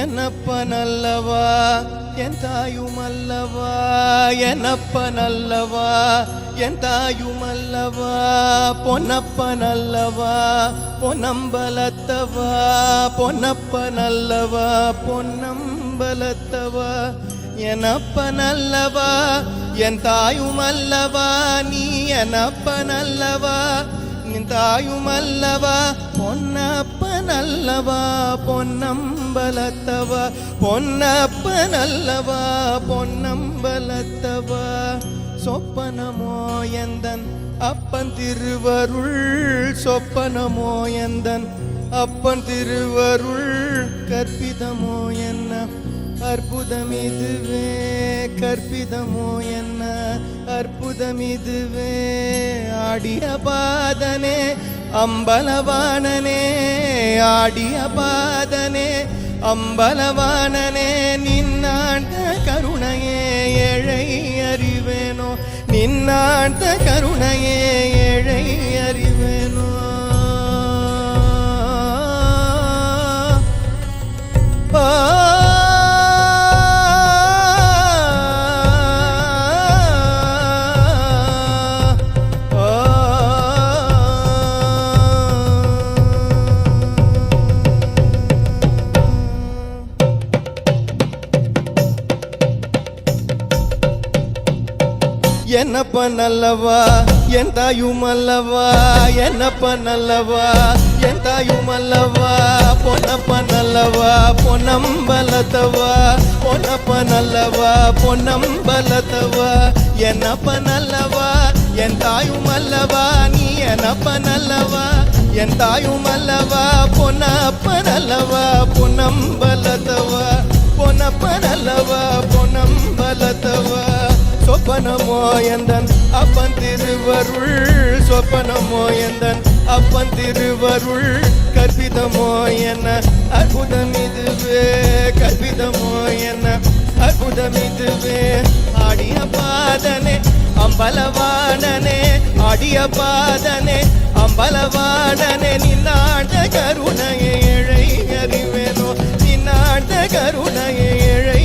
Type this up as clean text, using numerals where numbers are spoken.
என்னப்பனல்லவா என் தாயுமல்லவா என்னப்பனல்லவா என் தாயுமல்லவா பொன்னப்பனல்லவா பொன்னம்பலத்தவா பொன்னப்பனல்லவா பொன்னம்பலத்தவா என்னப்பனல்லவா என் தாயுமல்லவா நீ என்னப்பனல்லவா நின் தாயுமல்லவா பொன்னப்பனல்லவா பொன்னம்பலத்தவா பொன்னப்பனல்லவா பொன்னம்பலத்தவா சொப்பனமோ எந்தன் அப்பன் திருவருள் சொப்பனமோ எந்தன் அப்பன் திருவருள் கற்பிதமோ என்ன அற்புதமிதுவே கற்பிதமோ என்ன அற்புதமிதுவே ஆடிய பாதனே அம்பலவாணனே ஆடிய பாதனே அம்பலவாணனே நின்னாண்ட கருணையே ஏழை அறிவேனோ நின்னாண்ட கருணையே ஏழை அறிவேனோ என்னப்பனல்லவா என் தாயுமல்லவா என்னப்பனல்லவா என் தாயுமல்லவா பொன்னப்பனல்லவா பொன்னம்பலத்தவா பொன்னப்பனல்லவா பொன்னம்பலத்தவா என்னப்பனல்லவா என் தாயுமல்லவா நீ என்னப்பனல்லவா என் தாயுமல்லவா பொன்னப்பனல்லவா பொன்னம்பலத்தவா பொன்னப்பனல்லவா பொன்னம்பலத்தவா சொப்பனமோ எந்தன் அப்பன் திருவருள் சொப்பனமோ எந்தன் அப்பன் திருவருள் கற்பிதமோ என்ன அற்புதமிதுவே கற்பிதமோ என்ன அற்புதமிதுவே ஆடிய பாதனே அம்பலவாணனே ஆடிய பாதனே அம்பலவாணனே நின்னாண்ட கருணையை ஏழை அறிவேனோ நின்னாண்ட கருணையை ஏழை